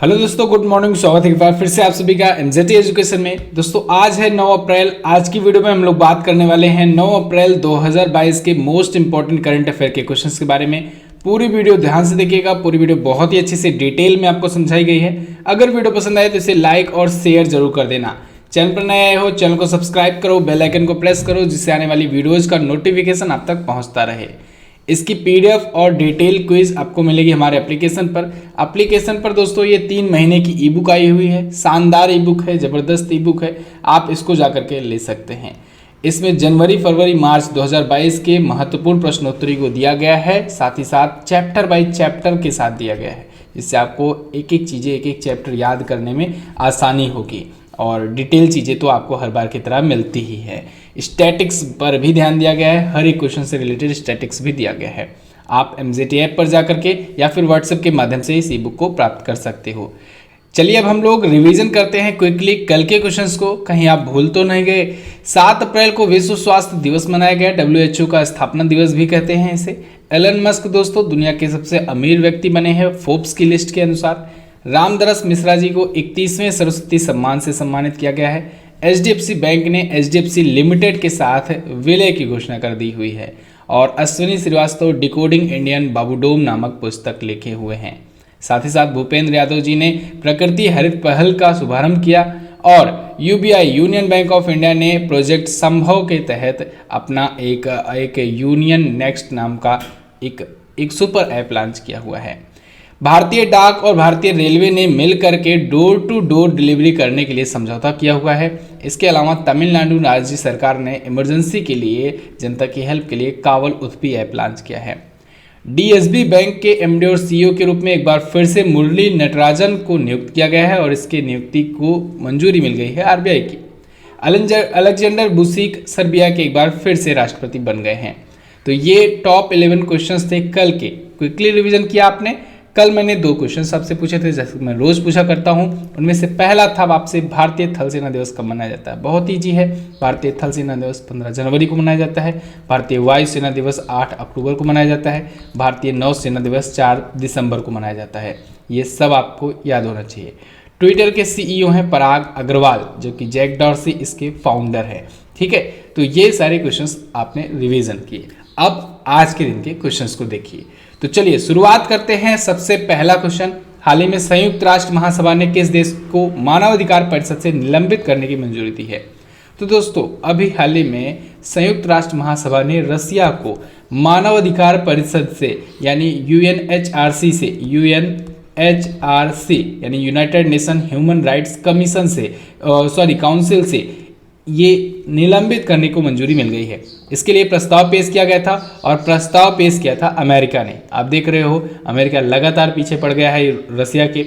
Hello दोस्तों, good morning. स्वागत है एक बार फिर से आप सभी का एनजेटी एजुकेशन में। दोस्तों आज है 9 अप्रैल। आज की वीडियो में हम लोग बात करने वाले हैं 9 अप्रैल 2022 के मोस्ट इंपॉर्टेंट करंट अफेयर के क्वेश्चंस के बारे में। पूरी वीडियो ध्यान से देखिएगा। पूरी वीडियो बहुत ही अच्छे से डिटेल में आपको समझाई गई है। अगर वीडियो पसंद आए तो इसे लाइक और शेयर जरूर कर देना। चैनल पर नए आए हो, चैनल को सब्सक्राइब करो, बेल आइकन को प्रेस करो, जिससे आने वाली वीडियोज का नोटिफिकेशन आप तक पहुंचता रहे। इसकी पीडीएफ और डिटेल क्विज आपको मिलेगी हमारे एप्लीकेशन पर दोस्तों ये 3 महीने की ई बुक आई हुई है। शानदार ई बुक है, ज़बरदस्त ई बुक है, आप इसको जाकर के ले सकते हैं। इसमें जनवरी, फरवरी, मार्च 2022 के महत्वपूर्ण प्रश्नोत्तरी को दिया गया है, साथ ही साथ चैप्टर बाय चैप्टर के साथ दिया गया है, जिससे आपको एक एक चैप्टर याद करने में आसानी होगी। और डिटेल चीज़ें तो आपको हर बार की तरह मिलती ही है। स्टैटिक्स पर भी ध्यान दिया गया है, हर एक क्वेश्चन से रिलेटेड स्टैटिक्स भी दिया गया है। आप एमजेटी ऐप पर जाकर के या फिर व्हाट्सएप के माध्यम से इस ई बुक को प्राप्त कर सकते हो। चलिए अब हम लोग रिवीजन करते हैं क्विकली कल के क्वेश्चंस को, कहीं आप भूल तो नहीं गए। 7 अप्रैल को विश्व स्वास्थ्य दिवस मनाया गया, WHO का स्थापना दिवस भी कहते हैं इसे। एलन मस्क दोस्तों दुनिया के सबसे अमीर व्यक्ति बने हैं फोर्ब्स की लिस्ट के अनुसार। रामदरस मिश्रा जी को 31वें सरस्वती सम्मान से सम्मानित किया गया है। HDFC बैंक ने HDFC लिमिटेड के साथ विलय की घोषणा कर दी हुई है। और अश्विनी श्रीवास्तव डिकोडिंग इंडियन बाबूडोम नामक पुस्तक लिखे हुए हैं। साथ ही साथ भूपेंद्र यादव जी ने प्रकृति हरित पहल का शुभारंभ किया। और UBI union bank of India ने प्रोजेक्ट संभव के तहत अपना एक यूनियन नेक्स्ट नाम का एक सुपर ऐप लॉन्च किया हुआ है। भारतीय डाक और भारतीय रेलवे ने मिल करके डोर टू डोर डिलीवरी करने के लिए समझौता किया हुआ है। इसके अलावा तमिलनाडु राज्य सरकार ने इमरजेंसी के लिए जनता की हेल्प के लिए कावल उथपी ऐप लॉन्च किया है। DSB बैंक के MD और CEO के रूप में एक बार फिर से मुरली नटराजन को नियुक्त किया गया है और इसके नियुक्ति को मंजूरी मिल गई है RBI की। अलेक्जेंडर बुसिक सर्बिया के एक बार फिर से राष्ट्रपति बन गए हैं। तो ये टॉप 11 क्वेश्चंस थे कल के। क्विकली रिवीजन किया आपने। कल मैंने 2 क्वेश्चन आपसे पूछे थे, जैसे मैं रोज पूछा करता हूं। उनमें से पहला था आपसे भारतीय थल सेना दिवस कब मनाया जाता है। बहुत ईजी है। भारतीय थल सेना दिवस 15 जनवरी को मनाया जाता है। भारतीय वायु सेना दिवस 8 अक्टूबर को मनाया जाता है। भारतीय नौ सेना दिवस 4 दिसंबर को मनाया जाता है। ये सब आपको याद होना चाहिए। ट्विटर के CEO हैं पराग अग्रवाल, जो कि जैक डॉर्सी इसके फाउंडर है। ठीक है, तो ये सारे क्वेश्चंस आपने रिवीजन किए। अब आज के दिन के क्वेश्चंस को देखिए। तो चलिए शुरुआत करते हैं। सबसे पहला क्वेश्चन, हाल ही में संयुक्त राष्ट्र महासभा ने किस देश को मानवाधिकार परिषद से निलंबित करने की मंजूरी दी है। तो दोस्तों अभी हाल ही में संयुक्त राष्ट्र महासभा ने रसिया को मानवाधिकार परिषद से यानी UNHRC से यानी United nation human rights commission से काउंसिल से ये निलंबित करने को मंजूरी मिल गई है। इसके लिए प्रस्ताव पेश किया गया था और प्रस्ताव पेश किया था अमेरिका ने। आप देख रहे हो अमेरिका लगातार पीछे पड़ गया है रसिया के,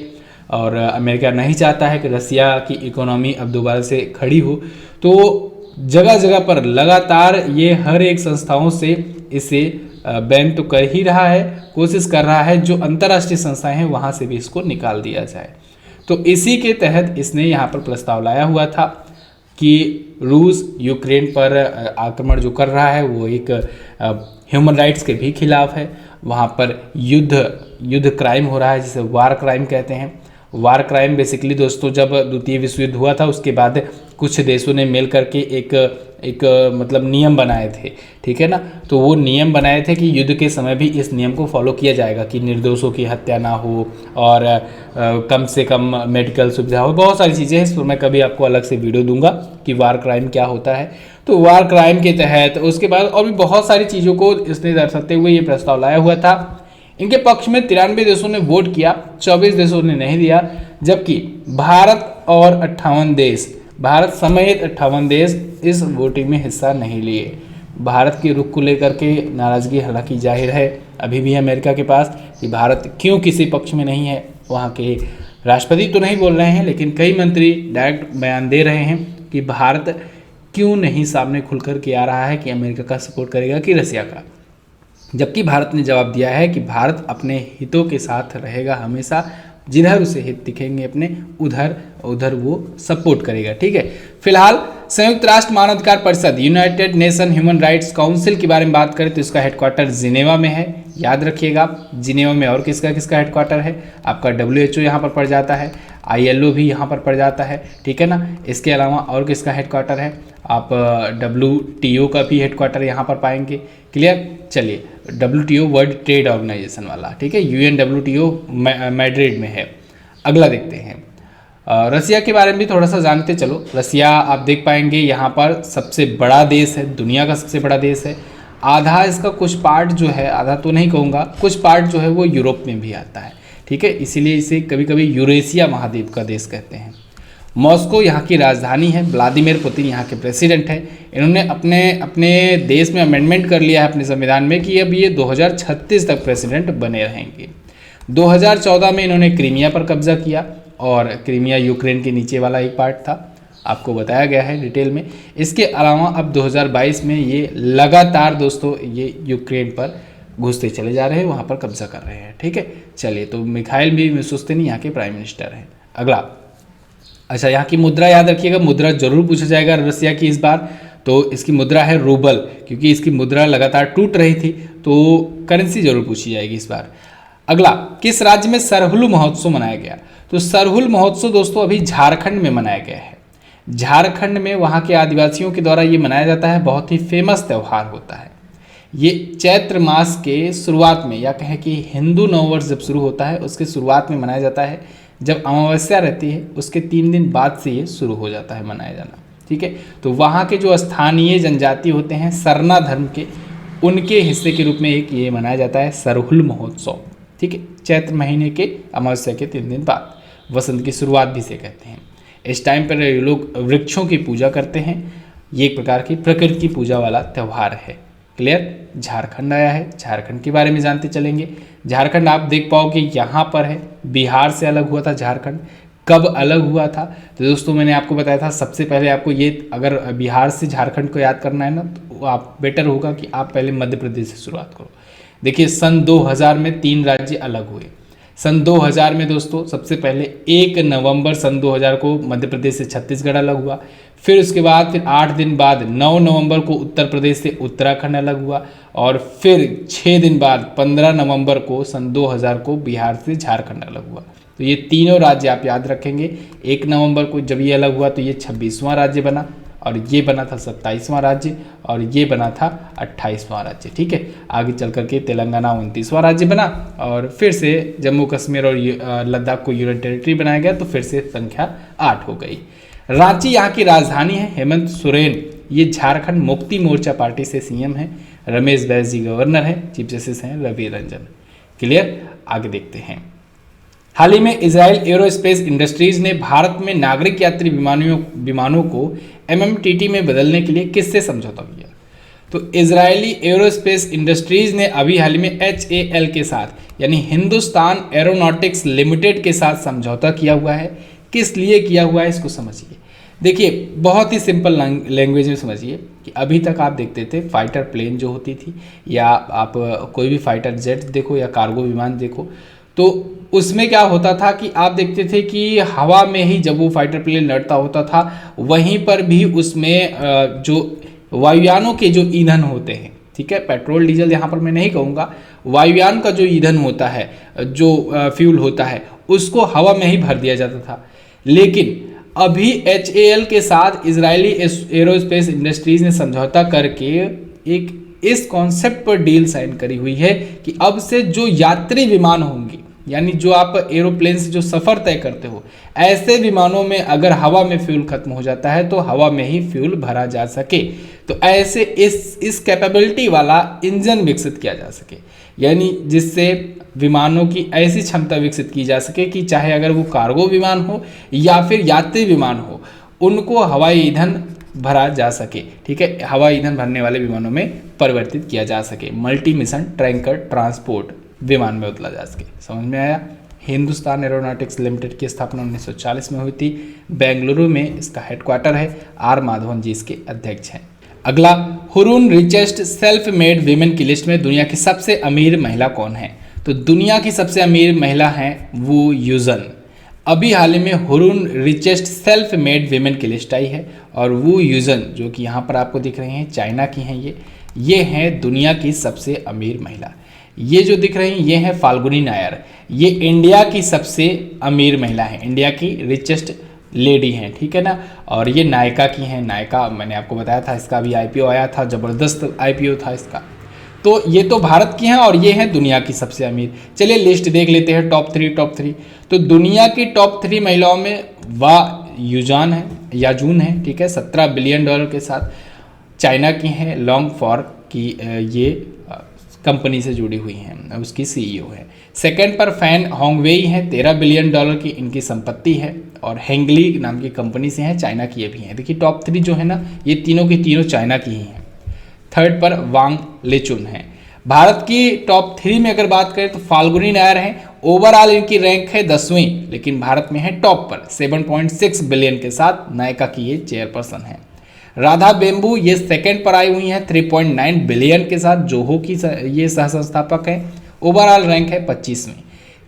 और अमेरिका नहीं चाहता है कि रसिया की इकोनॉमी अब दोबारा से खड़ी हो। तो जगह जगह पर लगातार ये हर एक संस्थाओं से इसे बैन तो कर ही रहा है, कोशिश कर रहा है जो अंतर्राष्ट्रीय संस्थाएं हैं वहाँ से भी इसको निकाल दिया जाए। तो इसी के तहत इसने यहाँ पर प्रस्ताव लाया हुआ था कि रूस यूक्रेन पर आक्रमण जो कर रहा है वो एक ह्यूमन राइट्स के भी खिलाफ है। वहाँ पर युद्ध क्राइम हो रहा है, जिसे वार क्राइम कहते हैं। वार क्राइम बेसिकली दोस्तों जब द्वितीय विश्व युद्ध हुआ था उसके बाद कुछ देशों ने मिल करके एक मतलब नियम बनाए थे, ठीक है ना। तो वो नियम बनाए थे कि युद्ध के समय भी इस नियम को फॉलो किया जाएगा कि निर्दोषों की हत्या ना हो और कम से कम मेडिकल सुविधा हो। बहुत सारी चीज़ें हैं, इस पर मैं कभी आपको अलग से वीडियो दूंगा कि वार क्राइम क्या होता है। तो वार क्राइम के तहत उसके बाद और भी बहुत सारी चीज़ों को इसने दर्शाते हुए ये प्रस्ताव लाया हुआ था। इनके पक्ष में 93 देशों ने वोट किया, 24 देशों ने नहीं दिया, जबकि भारत समेत 58 देश इस वोटिंग में हिस्सा नहीं लिए। भारत के रुख को लेकर के नाराजगी हालांकि जाहिर है अभी भी अमेरिका के पास कि भारत क्यों किसी पक्ष में नहीं है। वहाँ के राष्ट्रपति तो नहीं बोल रहे हैं, लेकिन कई मंत्री डायरेक्ट बयान दे रहे हैं कि भारत क्यों नहीं सामने खुलकर के आ रहा है कि अमेरिका का सपोर्ट करेगा कि रसिया का। जबकि भारत ने जवाब दिया है कि भारत अपने हितों के साथ रहेगा हमेशा, जिधर उसे हित दिखेंगे अपने उधर उधर वो सपोर्ट करेगा। ठीक है, फिलहाल संयुक्त राष्ट्र मानवाधिकार परिषद, United nation human rights council के बारे में बात करें तो इसका हेडक्वार्टर जिनेवा में है, याद रखिएगा। जिनेवा में और किसका किसका हेडक्वार्टर है, आपका WHO यहाँ पर पड़ जाता है, ILO भी यहाँ पर पड़ जाता है। ठीक है ना, इसके अलावा और किसका हेडक्वार्टर है, आप WTO का भी हेडक्वार्टर यहाँ पर पाएंगे। क्लियर, चलिए WTO वर्ल्ड ट्रेड ऑर्गेनाइजेशन वाला, ठीक है, UNWTO मैड्रिड में है। अगला देखते हैं, रसिया के बारे में भी थोड़ा सा जानते चलो। रसिया आप देख पाएंगे यहाँ पर सबसे बड़ा देश है, दुनिया का सबसे बड़ा देश है। आधा इसका कुछ पार्ट जो है, आधा तो नहीं कहूँगा, कुछ पार्ट जो है वो यूरोप में भी आता है। ठीक है, इसीलिए इसे कभी कभी यूरेशिया महाद्वीप का देश कहते हैं। मॉस्को यहाँ की राजधानी है। व्लादिमीर पुतिन यहाँ के प्रेसिडेंट हैं। इन्होंने अपने देश में अमेंडमेंट कर लिया है अपने संविधान में कि अब ये 2036 तक प्रेसिडेंट बने रहेंगे। 2014 में इन्होंने क्रीमिया पर कब्जा किया, और क्रीमिया यूक्रेन के नीचे वाला एक पार्ट था, आपको बताया गया है डिटेल में। इसके अलावा अब 2022 में ये लगातार दोस्तों ये यूक्रेन पर घुसते चले जा रहे हैं, वहाँ पर कब्जा कर रहे हैं। ठीक है, चलिए, तो मिखाइल भी मिशुस्तिन यहाँ के प्राइम मिनिस्टर हैं। अगला, अच्छा, यहाँ की मुद्रा याद रखिएगा, मुद्रा जरूर पूछा जाएगा रसिया की इस बार। तो इसकी मुद्रा है रूबल, क्योंकि इसकी मुद्रा लगातार टूट रही थी, तो करेंसी जरूर पूछी जाएगी इस बार। अगला, किस राज्य में सरहुल महोत्सव मनाया गया? तो सरहुल महोत्सव दोस्तों अभी झारखंड में मनाया गया है। झारखंड में वहाँ के आदिवासियों के द्वारा ये मनाया जाता है, बहुत ही फेमस त्यौहार होता है। ये चैत्र मास के शुरुआत में, या कहें कि हिंदू नववर्ष जब शुरू होता है उसके शुरुआत में मनाया जाता है। जब अमावस्या रहती है उसके 3 दिन बाद से ये शुरू हो जाता है मनाया जाना। ठीक है, तो वहाँ के जो स्थानीय जनजाति होते हैं सरना धर्म के, उनके हिस्से के रूप में एक ये मनाया जाता है सरहुल महोत्सव। ठीक है, चैत्र महीने के अमावस्या के 3 दिन बाद, वसंत की शुरुआत भी से कहते हैं। इस टाइम पर ये लोग वृक्षों की पूजा करते हैं। ये एक प्रकार की प्रकृति की पूजा वाला त्यौहार है। क्लियर, झारखंड आया है, झारखंड के बारे में जानते चलेंगे। झारखंड आप देख पाओगे यहाँ पर है, बिहार से अलग हुआ था झारखंड। कब अलग हुआ था? तो दोस्तों मैंने आपको बताया था, सबसे पहले आपको ये, अगर बिहार से झारखंड को याद करना है ना, तो आप बेटर होगा कि आप पहले मध्य प्रदेश से शुरुआत करो। देखिए, सन 2000 में 3 राज्य अलग हुए। सन 2000 में दोस्तों सबसे पहले 1 नवंबर सन 2000 को मध्य प्रदेश से छत्तीसगढ़ अलग हुआ। फिर उसके बाद फिर 8 दिन बाद 9 नवंबर को उत्तर प्रदेश से उत्तराखंड अलग हुआ, और फिर 6 दिन बाद 15 नवंबर को सन 2000 को बिहार से झारखंड अलग हुआ। तो ये तीनों राज्य आप याद रखेंगे। 1 नवंबर को जब ये अलग हुआ तो ये 26वां राज्य बना, और ये बना था 27वां राज्य, और ये बना था 28वां राज्य। ठीक है, आगे चल करके तेलंगाना 29वां राज्य बना, और फिर से जम्मू कश्मीर और लद्दाख को यूनियन टेरिटरी बनाया गया, तो फिर से संख्या 8 हो गई। रांची यहाँ की राजधानी है। हेमंत सोरेन ये झारखंड मुक्ति मोर्चा पार्टी से CM है। रमेश बैस जी गवर्नर है। चीफ जस्टिस हैं रवि रंजन। क्लियर, आगे देखते हैं। हाल ही में इजराइल एरोस्पेस इंडस्ट्रीज ने भारत में नागरिक यात्री विमानों को MMTT में बदलने के लिए किससे समझौता किया? तो इजरायली एरोस्पेस इंडस्ट्रीज ने अभी हाल ही में HAL के साथ, यानी हिंदुस्तान एरोनॉटिक्स लिमिटेड के साथ समझौता किया हुआ है। किस लिए किया हुआ है इसको समझिए। देखिए, बहुत ही सिंपल लैंग्वेज में समझिए कि अभी तक आप देखते थे फाइटर प्लेन जो होती थी, या आप कोई भी फाइटर जेट देखो या कार्गो विमान देखो, तो उसमें क्या होता था कि आप देखते थे कि हवा में ही जब वो फाइटर प्लेन लड़ता होता था, वहीं पर भी उसमें जो वायुयानों के जो ईंधन होते हैं, ठीक है, पेट्रोल डीजल यहाँ पर मैं नहीं कहूँगा, वायुयान का जो ईंधन होता है, जो फ्यूल होता है, उसको हवा में ही भर दिया जाता था। लेकिन अभी HAL के साथ इजरायली एरोस्पेस इंडस्ट्रीज ने समझौता करके एक इस कॉन्सेप्ट पर डील साइन करी हुई है कि अब से जो यात्री विमान होंगे, यानी जो आप एरोप्लेन से जो सफ़र तय करते हो, ऐसे विमानों में अगर हवा में फ्यूल खत्म हो जाता है तो हवा में ही फ्यूल भरा जा सके। तो ऐसे इस कैपेबिलिटी वाला इंजन विकसित किया जा सके, यानी जिससे विमानों की ऐसी क्षमता विकसित की जा सके कि चाहे अगर वो कार्गो विमान हो या फिर यात्री विमान हो, उनको हवाई ईंधन भरा जा सके। ठीक है, हवाई ईंधन भरने वाले विमानों में परिवर्तित किया जा सके, मल्टी मिशन टैंकर ट्रांसपोर्ट विमान में बदला जा सके। समझ में आया? हिंदुस्तान एरोनॉटिक्स लिमिटेड की स्थापना 1940 में हुई थी। बेंगलुरु में इसका हेडक्वार्टर है। R माधवन जी इसके अध्यक्ष हैं। अगला, Hurun richest self made women की लिस्ट में दुनिया की सबसे अमीर महिला कौन है? तो दुनिया की सबसे अमीर महिला हैं वो यूजन। अभी हाल ही में Hurun richest self made women की लिस्ट आई है और वो यूजन जो कि यहाँ पर आपको दिख रही हैं चाइना की हैं, ये हैं दुनिया की सबसे अमीर महिला। ये जो दिख रही हैं ये हैं फाल्गुनी नायर, ये इंडिया की सबसे अमीर महिला है, इंडिया की रिचेस्ट लेडी हैं, ठीक है ना। और ये नायका की हैं, नायका मैंने आपको बताया था इसका भी आईपीओ आया था, ज़बरदस्त आईपीओ था इसका। तो ये तो भारत की हैं और ये हैं दुनिया की सबसे अमीर। चलिए लिस्ट देख लेते हैं टॉप थ्री। तो दुनिया की टॉप 3 महिलाओं में याजून है, ठीक है, $17 बिलियन के साथ। चाइना की हैं लॉन्ग फॉर की, ये कंपनी से जुड़ी हुई हैं, उसकी सीईओ है। सेकंड पर फैन होंगवेई हैं, $13 बिलियन की इनकी संपत्ति है और हेंगली नाम की कंपनी से हैं, चाइना की ये भी हैं। देखिए टॉप 3 जो है ना ये तीनों की तीनों चाइना की ही हैं। थर्ड पर वांग लेचुन हैं। भारत की टॉप 3 में अगर बात करें तो फाल्गुनी नायर हैं, ओवरऑल इनकी रैंक है 10वीं, लेकिन भारत में है टॉप पर 7.6 बिलियन के साथ, नायका की ये चेयरपर्सन है। राधा बेम्बू ये सेकंड पर आई हुई हैं 3.9 बिलियन के साथ, जोहो की ये सह संस्थापक हैं, ओवरऑल रैंक है 25वीं।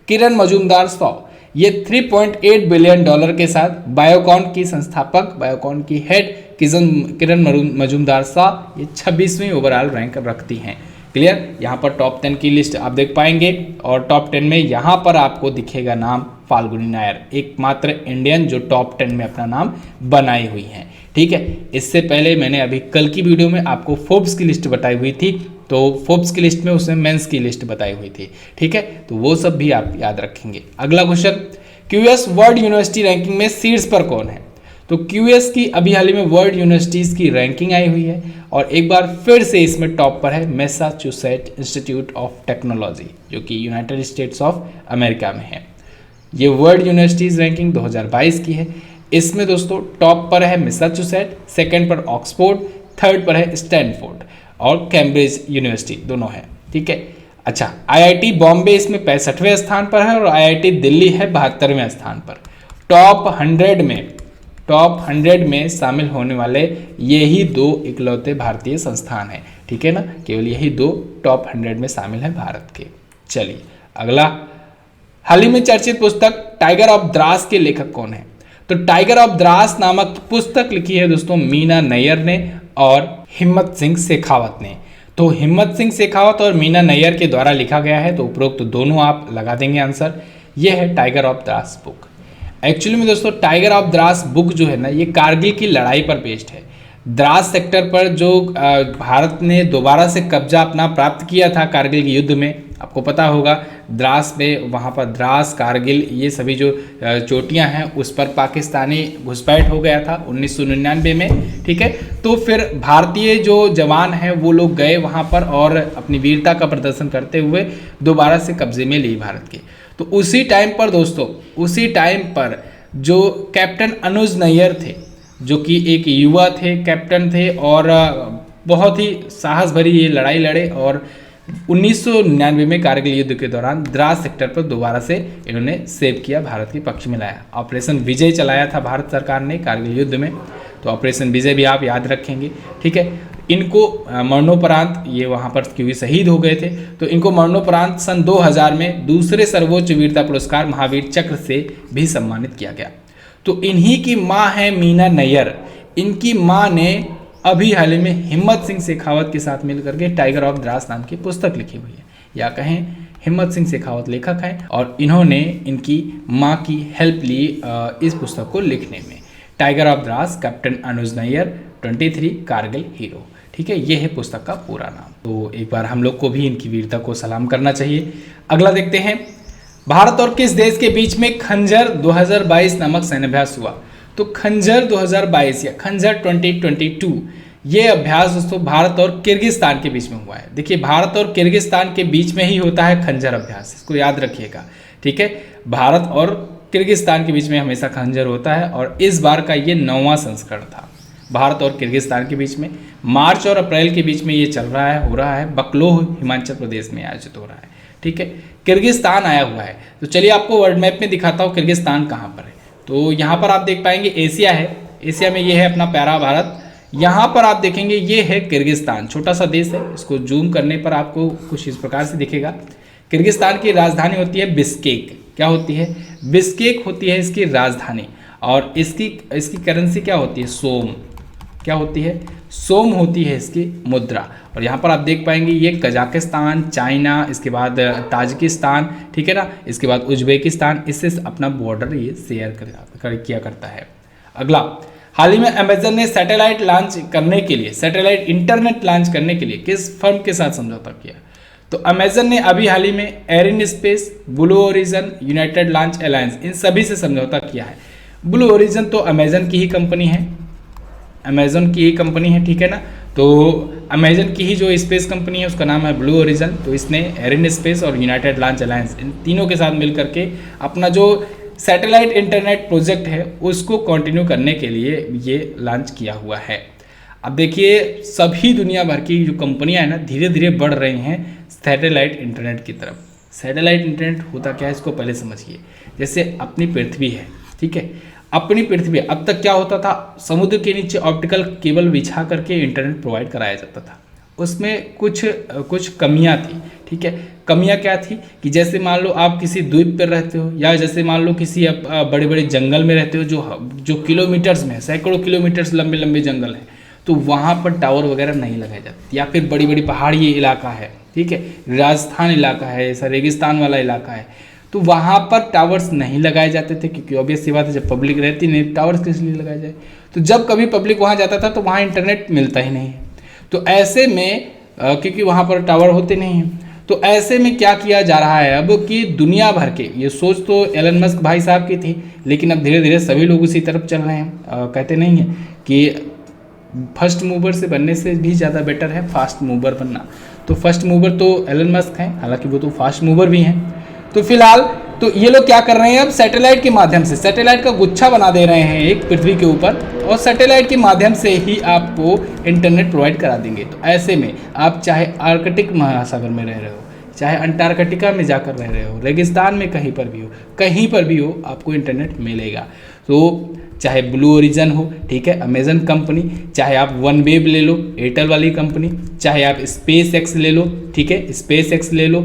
किरण मजूमदार 100 ये $3.8 बिलियन के साथ, बायोकॉन की संस्थापक, बायोकॉन की हेड किरण मजूमदार शाह ये 26वीं ओवरऑल रैंक रखती हैं। क्लियर, यहाँ पर टॉप 10 की लिस्ट आप देख पाएंगे और टॉप 10 में यहाँ पर आपको दिखेगा नाम फाल्गुनी नायर, एकमात्र इंडियन जो टॉप 10 में अपना नाम बनाई हुई हैं, ठीक है। इससे पहले मैंने अभी कल की वीडियो में आपको फोर्ब्स की लिस्ट बताई हुई थी, तो फोर्ब्स की लिस्ट में उसमें मेंस की लिस्ट बताई हुई थी, ठीक है, तो वो सब भी आप याद रखेंगे। अगला question, QS world university ranking में सीड्स पर कौन है? तो क्यूएस की अभी हाल ही में वर्ल्ड यूनिवर्सिटीज़ की रैंकिंग आई हुई है और एक बार फिर से इसमें टॉप पर है मैसाचुसेट्स इंस्टीट्यूट ऑफ टेक्नोलॉजी जो कि यूनाइटेड स्टेट्स ऑफ अमेरिका में है। ये वर्ल्ड यूनिवर्सिटीज़ रैंकिंग 2022 की है। इसमें दोस्तों टॉप पर है मैसाचुसेट्स, सेकंड पर ऑक्सफोर्ड, थर्ड पर है स्टैनफोर्ड और कैम्ब्रिज यूनिवर्सिटी दोनों है, ठीक है। अच्छा, आईआईटी बॉम्बे इसमें 65वें स्थान पर है और आईआईटी दिल्ली है 72वें स्थान पर। टॉप 100 में शामिल होने वाले यही 2 इकलौते भारतीय संस्थान हैं, ठीक है ना, केवल यही 2 टॉप 100 में शामिल हैं भारत के। चलिए अगला, हाल ही में चर्चित पुस्तक टाइगर ऑफ द्रास के लेखक कौन है? तो टाइगर ऑफ द्रास नामक पुस्तक लिखी है दोस्तों मीना नैयर ने और हिम्मत सिंह शेखावत ने। तो हिम्मत सिंह शेखावत और मीना नैयर के द्वारा लिखा गया है, तो उपरोक्त दोनों आप लगा देंगे आंसर। यह है tiger of Dras book. Actually में दोस्तों टाइगर ऑफ द्रास बुक जो है ना ये कारगिल की लड़ाई पर बेस्ड है। द्रास सेक्टर पर जो भारत ने दोबारा से कब्जा अपना प्राप्त किया था कारगिल के युद्ध में, आपको पता होगा द्रास में, वहाँ पर द्रास, कारगिल, ये सभी जो चोटियाँ हैं उस पर पाकिस्तानी घुसपैठ हो गया था 1999 में, ठीक है। तो फिर भारतीय जो जवान हैं वो लोग गए वहाँ पर और अपनी वीरता का प्रदर्शन करते हुए दोबारा से कब्जे में ली भारत के। तो उसी टाइम पर दोस्तों, उसी टाइम पर जो कैप्टन अनुज नैयर थे जो कि एक युवा थे, कैप्टन थे और बहुत ही साहस भरी ये लड़ाई लड़े और 1999 में कारगिल युद्ध के दौरान द्रास सेक्टर पर दोबारा से इन्होंने सेव किया, भारत के पक्ष में लाया। ऑपरेशन विजय चलाया था भारत सरकार ने कारगिल युद्ध में, तो ऑपरेशन विजय भी आप याद रखेंगे, ठीक है। इनको मरणोपरांत, ये वहाँ पर क्योंकि शहीद हो गए थे, तो इनको मरणोपरांत सन 2000 में दूसरे सर्वोच्च वीरता पुरस्कार महावीर चक्र से भी सम्मानित किया गया। तो इन्हीं की माँ है मीना नैयर। इनकी माँ ने अभी हाल ही में हिम्मत सिंह शेखावत के साथ मिलकर के टाइगर ऑफ द्रास नाम की पुस्तक लिखी हुई है, या कहें हिम्मत सिंह शेखावत लेखक हैं और इन्होंने इनकी माँ की हेल्प ली इस पुस्तक को लिखने में। Tiger of Dras, captain Anuj Nayyar, 23 Kargil hero, ठीक है, ये है पुस्तक का पूरा नाम। तो एक बार हम लोग को भी इनकी वीरता को सलाम करना चाहिए। अगला देखते हैं, भारत और किस देश के बीच में खंजर 2022 नामक सैन्याभ्यास हुआ? तो खंजर 2022 या खंजर 2022 ये अभ्यास दोस्तों भारत और किर्गिस्तान के बीच में हुआ है। देखिए भारत और किर्गिस्तान के बीच में ही होता है खंजर अभ्यास, इसको याद रखिएगा, ठीक है। भारत और किर्गिस्तान के बीच में हमेशा खंजर होता है और इस बार का ये 9वां संस्करण था भारत और किर्गिस्तान के बीच में। मार्च और अप्रैल के बीच में ये चल रहा है, हो रहा है, बकलोह हिमाचल प्रदेश में आयोजित हो रहा है, ठीक है। किर्गिस्तान आया हुआ है, तो चलिए आपको वर्ल्ड मैप में दिखाता हूँ किर्गिस्तान कहाँ पर है। तो यहाँ पर आप देख पाएंगे एशिया है, एशिया में ये है अपना प्यारा भारत। यहाँ पर आप देखेंगे ये है किर्गिस्तान, छोटा सा देश है, इसको जूम करने पर आपको कुछ इस प्रकार से दिखेगा। किर्गिस्तान की राजधानी होती है बिश्केक। क्या होती है? बिश्केक होती है इसकी राजधानी। और इसकी करेंसी क्या होती है? सोम। क्या होती है? सोम होती है इसकी मुद्रा। और यहाँ पर आप देख पाएंगे ये कजाकिस्तान, चाइना, इसके बाद ताजिकिस्तान, ठीक है ना, इसके बाद उज्बेकिस्तान, इससे अपना बॉर्डर ये शेयर किया करता है। अगला, हाल ही में अमेजन ने सैटेलाइट लॉन्च करने के लिए, सैटेलाइट इंटरनेट लॉन्च करने के लिए किस फर्म के साथ समझौता किया? तो अमेजन ने अभी हाल ही में एरिन space, Blue Origin, United Launch Alliance, इन सभी से समझौता किया है। ब्लू ओरिजन तो अमेजन की ही कंपनी है, अमेजन की ही कंपनी है, ठीक है ना। तो अमेजन की ही जो स्पेस कंपनी है उसका नाम है ब्लू ओरिजन। तो इसने एरिन स्पेस और यूनाइटेड लॉन्च अलायंस, इन तीनों के साथ मिलकर के अपना जो सैटेलाइट इंटरनेट प्रोजेक्ट है उसको कंटिन्यू करने के लिए ये लॉन्च किया हुआ है। अब देखिए सभी दुनिया भर की जो कंपनियां हैं ना धीरे धीरे बढ़ रही हैं सैटेलाइट इंटरनेट की तरफ। सैटेलाइट इंटरनेट होता क्या है इसको पहले समझिए। जैसे अपनी पृथ्वी है, ठीक है, अपनी पृथ्वी अब तक क्या होता था, समुद्र के नीचे ऑप्टिकल केबल बिछा करके इंटरनेट प्रोवाइड कराया जाता था। उसमें कुछ कमियां थी, ठीक है। कमियां क्या थी कि जैसे मान लो आप किसी द्वीप पर रहते हो, या जैसे मान लो किसी बड़े बड़े जंगल में रहते हो जो किलोमीटर्स में, सैकड़ों किलोमीटर्स लंबे लंबे जंगल हैं, तो वहाँ पर टावर वगैरह नहीं लगाए जाते। या फिर बड़ी बड़ी पहाड़ी इलाका है, ठीक है, राजस्थान इलाका है, ऐसा रेगिस्तान वाला इलाका है, तो वहाँ पर टावर्स नहीं लगाए जाते थे, क्योंकि ऑब्वियस सी बात है जब पब्लिक रहती नहीं टावर्स किस लिए लगाए जाए। तो जब कभी पब्लिक वहाँ जाता था तो वहाँ इंटरनेट मिलता ही नहीं है। तो ऐसे में क्योंकि वहाँ पर टावर होते नहीं हैं, तो ऐसे में क्या किया जा रहा है अब कि दुनिया भर के, ये सोच तो एलन मस्क भाई साहब की थी, लेकिन अब धीरे धीरे सभी लोग उसी तरफ चल रहे हैं। कहते नहीं हैं कि फर्स्ट मूवर से बनने से भी ज़्यादा बेटर है फास्ट मूवर बनना। तो फर्स्ट मूवर तो एलन मस्क हैं, हालांकि वो तो फास्ट मूवर भी हैं। तो फिलहाल तो ये लोग क्या कर रहे हैं, अब सैटेलाइट के माध्यम से सैटेलाइट का गुच्छा बना दे रहे हैं एक पृथ्वी के ऊपर, और सैटेलाइट के माध्यम से ही आपको इंटरनेट प्रोवाइड करा देंगे। तो ऐसे में आप चाहे आर्कटिक महासागर में रह रहे हो, चाहे अंटार्कटिका में जाकर रह रहे हो, रेगिस्तान में कहीं पर भी हो आपको इंटरनेट मिलेगा। तो चाहे ब्लू ओरिजन हो, ठीक है, अमेजन कंपनी, चाहे आप वन वेब ले लो एयरटेल वाली कंपनी, चाहे आप स्पेस एक्स ले लो, ठीक है, स्पेस एक्स ले लो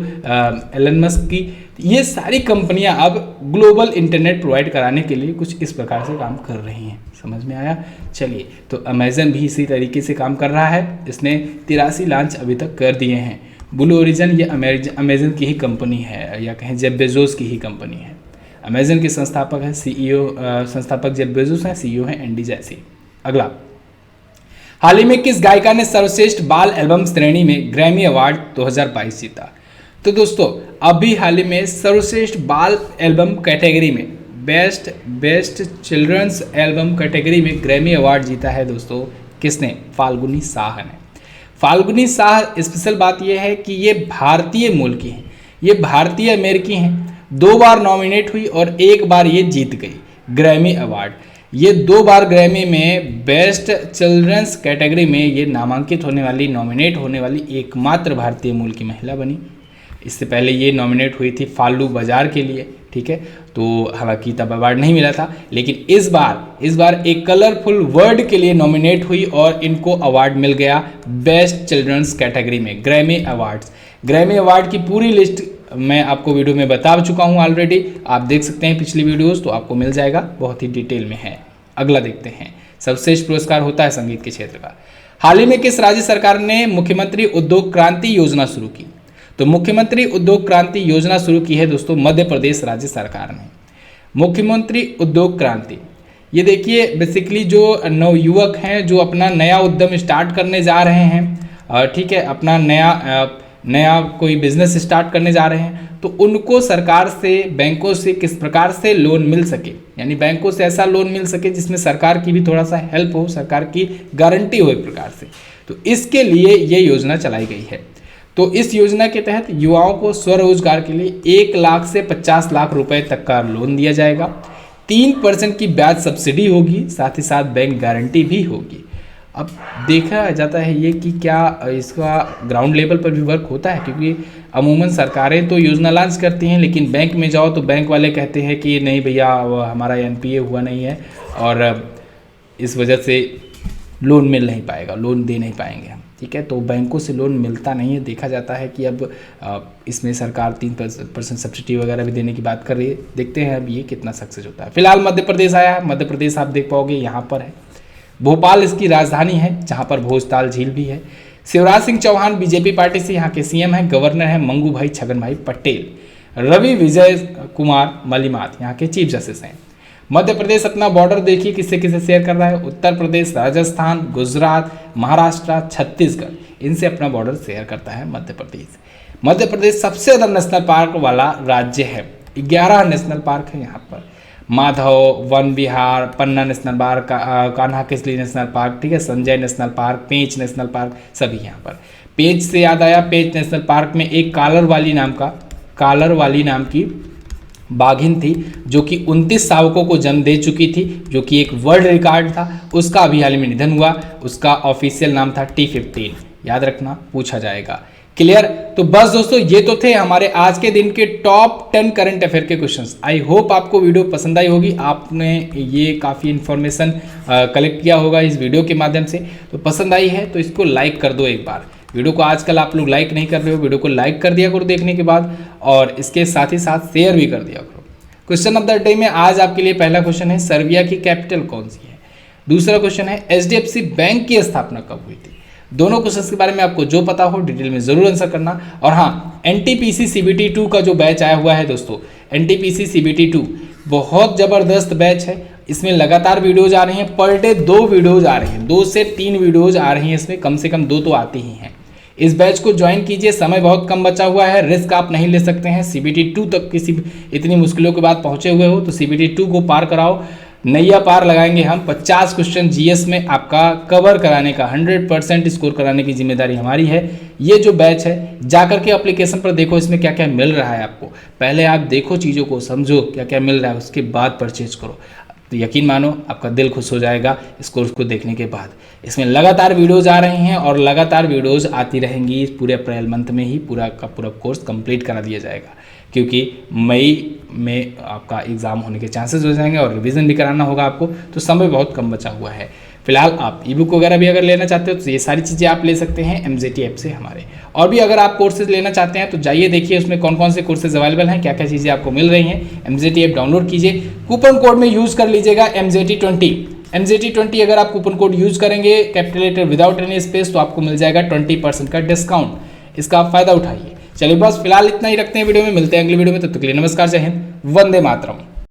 एलन मस्क की, ये सारी कंपनियां अब ग्लोबल इंटरनेट प्रोवाइड कराने के लिए कुछ इस प्रकार से काम कर रही हैं। समझ में आया? चलिए, तो अमेजन भी इसी तरीके से काम कर रहा है। इसने 83 लॉन्च अभी तक कर दिए हैं। ब्लू ओरिजन ये अमेजन की ही कंपनी है, या कहें जेफ बेजोस की ही कंपनी है। अमेजन के संस्थापक है संस्थापक जेफ बेजोस हैं, सीईओ हैं एंडी जैसी। अगला, हाल ही में किस गायिका ने सर्वश्रेष्ठ बाल एल्बम श्रेणी में ग्रैमी अवार्ड 2022 जीता? तो दोस्तों अभी हाल ही में सर्वश्रेष्ठ बाल एल्बम कैटेगरी में बेस्ट चिल्ड्रंस एल्बम कैटेगरी में ग्रैमी अवार्ड जीता है दोस्तों। किसने? फाल्गुनी साह ने। फाल्गुनी साह, स्पेशल बात यह है कि ये भारतीय मूल की हैं, ये भारतीय अमेरिकी हैं। 2 बार नॉमिनेट हुई और 1 बार ये जीत गई ग्रैमी अवार्ड। ये 2 बार ग्रैमी में बेस्ट चिल्ड्रंस कैटेगरी में ये नामांकित होने वाली, नॉमिनेट होने वाली एकमात्र भारतीय मूल की महिला बनी। इससे पहले ये नॉमिनेट हुई थी फालू बाजार के लिए, ठीक है, तो हालांकि तब अवार्ड नहीं मिला था, लेकिन इस बार एक कलरफुल वर्ड के लिए नॉमिनेट हुई और इनको अवार्ड मिल गया बेस्ट चिल्ड्रंस कैटेगरी में ग्रैमी अवार्ड्स। ग्रैमी अवार्ड की पूरी लिस्ट मैं आपको वीडियो में बता चुका हूं ऑलरेडी, आप देख सकते हैं पिछली वीडियोस, तो आपको मिल जाएगा, बहुत ही डिटेल में है। अगला देखते हैं, सर्वश्रेष्ठ पुरस्कार होता है संगीत के क्षेत्र का। हाल ही में किस राज्य सरकार ने मुख्यमंत्री उद्योग क्रांति योजना शुरू की? तो मुख्यमंत्री उद्योग क्रांति योजना शुरू की है दोस्तों मध्य प्रदेश राज्य सरकार ने। मुख्यमंत्री उद्योग क्रांति, ये देखिए बेसिकली जो नवयुवक हैं जो अपना नया उद्यम स्टार्ट करने जा रहे हैं, ठीक है, अपना नया कोई बिजनेस स्टार्ट करने जा रहे हैं, तो उनको सरकार से, बैंकों से किस प्रकार से लोन मिल सके, यानी बैंकों से ऐसा लोन मिल सके जिसमें सरकार की भी थोड़ा सा हेल्प हो, सरकार की गारंटी हो एक प्रकार से। तो इसके लिए ये योजना चलाई गई है। तो इस योजना के तहत युवाओं को स्वरोजगार के लिए 1 लाख से 50 लाख रुपए तक का लोन दिया जाएगा। 3% की ब्याज सब्सिडी होगी, साथ ही साथ बैंक गारंटी भी होगी। अब देखा जाता है ये कि क्या इसका ग्राउंड लेवल पर भी वर्क होता है, क्योंकि अमूमन सरकारें तो योजना लॉन्च करती हैं, लेकिन बैंक में जाओ तो बैंक वाले कहते हैं कि नहीं भैया हमारा एनपीए हुआ नहीं है और इस वजह से लोन मिल नहीं पाएगा, लोन दे नहीं पाएंगे हम, ठीक है। तो बैंकों से लोन मिलता नहीं है, देखा जाता है कि अब इसमें सरकार 3% सब्सिडी वगैरह भी देने की बात कर रही है। देखते हैं अब ये कितना सक्सेस होता है। फिलहाल मध्य प्रदेश आया है। मध्य प्रदेश आप देख पाओगे यहाँ पर है, भोपाल इसकी राजधानी है जहाँ पर भोजताल झील भी है। शिवराज सिंह चौहान बीजेपी पार्टी से यहाँ के सीएम हैं। गवर्नर है मंगू भाई छगन भाई पटेल। रवि विजय कुमार मलिमात यहाँ के चीफ जस्टिस हैं। मध्य प्रदेश अपना बॉर्डर देखिए किससे किससे शेयर कर रहा है। उत्तर प्रदेश, राजस्थान, गुजरात, महाराष्ट्र, छत्तीसगढ़, इनसे अपना बॉर्डर शेयर करता है मध्य प्रदेश। मध्य प्रदेश सबसे ज़्यादा नेशनल पार्क वाला राज्य है। 11 नेशनल पार्क है यहाँ पर। Madhav Van Vihar, Panna national park, Kanha Kisli national park, ठीक है, Sanjay national park, Pench national park, सभी यहाँ पर। पेंच से याद आया, पेंच नेशनल पार्क में एक कालर वाली नाम की बाघिन थी जो कि 29 शावकों को जन्म दे चुकी थी, जो कि एक वर्ल्ड रिकॉर्ड था। उसका अभी हाल में निधन हुआ। उसका ऑफिशियल नाम था T15, याद रखना, पूछा जाएगा। क्लियर। तो बस दोस्तों ये तो थे हमारे आज के दिन के टॉप 10 करंट अफेयर के क्वेश्चंस। आई होप आपको वीडियो पसंद आई होगी। आपने ये काफ़ी इन्फॉर्मेशन कलेक्ट किया होगा इस वीडियो के माध्यम से। तो पसंद आई है तो इसको लाइक कर दो एक बार। वीडियो को आजकल आप लोग लाइक नहीं कर रहे हो, वीडियो को लाइक कर दिया करो देखने के बाद, और इसके साथ ही साथ शेयर भी कर दिया करो। क्वेश्चन ऑफ द डे में आज आपके लिए पहला क्वेश्चन है, सर्बिया की कैपिटल कौन सी है। दूसरा क्वेश्चन है, HDFC बैंक की स्थापना कब हुई थी। दोनों क्वेश्चन के बारे में आपको जो पता हो डिटेल में जरूर आंसर करना। और हाँ, NTPC CBT 2 का जो बैच आया हुआ है दोस्तों, NTPC CBT 2 बहुत ज़बरदस्त बैच है। इसमें लगातार वीडियोज आ रही हैं, पर डे 2 वीडियोज आ रही हैं, 2 से 3 वीडियोज आ रही हैं। इसमें कम से कम 2 तो आती ही हैं। इस बैच को ज्वाइन कीजिए, समय बहुत कम बचा हुआ है, रिस्क आप नहीं ले सकते हैं। CBT 2 तक किसी इतनी मुश्किलों के बाद पहुंचे हुए हो तो CBT 2 को पार कराओ। नैया पार लगाएंगे हम। 50 क्वेश्चन GS में आपका कवर कराने का, 100% स्कोर कराने की जिम्मेदारी हमारी है। ये जो बैच है जाकर के एप्लीकेशन पर देखो इसमें क्या क्या मिल रहा है आपको। पहले आप देखो, चीज़ों को समझो क्या क्या मिल रहा है, उसके बाद परचेज करो। तो यकीन मानो आपका दिल खुश हो जाएगा इस कोर्स को देखने के बाद। इसमें लगातार वीडियोज़ आ रही हैं और लगातार वीडियोज़ आती रहेंगी। पूरे अप्रैल मंथ में ही पूरा का पूरा कोर्स कंप्लीट करा दिया जाएगा, क्योंकि मई में आपका एग्ज़ाम होने के चांसेस हो जाएंगे और रिवीजन भी कराना होगा आपको, तो समय बहुत कम बचा हुआ है। फिलहाल आप ई बुक वगैरह भी अगर लेना चाहते हो तो ये सारी चीज़ें आप ले सकते हैं MZT ऐप से हमारे। और भी अगर आप कोर्सेज लेना चाहते हैं तो जाइए देखिए उसमें कौन कौन से कोर्सेज अवेलेबल हैं, क्या क्या चीज़ें आपको मिल रही हैं। MZT ऐप डाउनलोड कीजिए, कूपन कोड में यूज़ कर लीजिएगा MZT20। MZT20 अगर आप कूपन कोड यूज़ करेंगे capital letter without any space तो आपको मिल जाएगा 20% का डिस्काउंट। इसका आप फायदा उठाइए। चलिए बस फिलहाल इतना ही रखते हैं वीडियो में, मिलते हैं अगली वीडियो में। तब तक के लिए नमस्कार, जय हिंद, वंदे मातरम।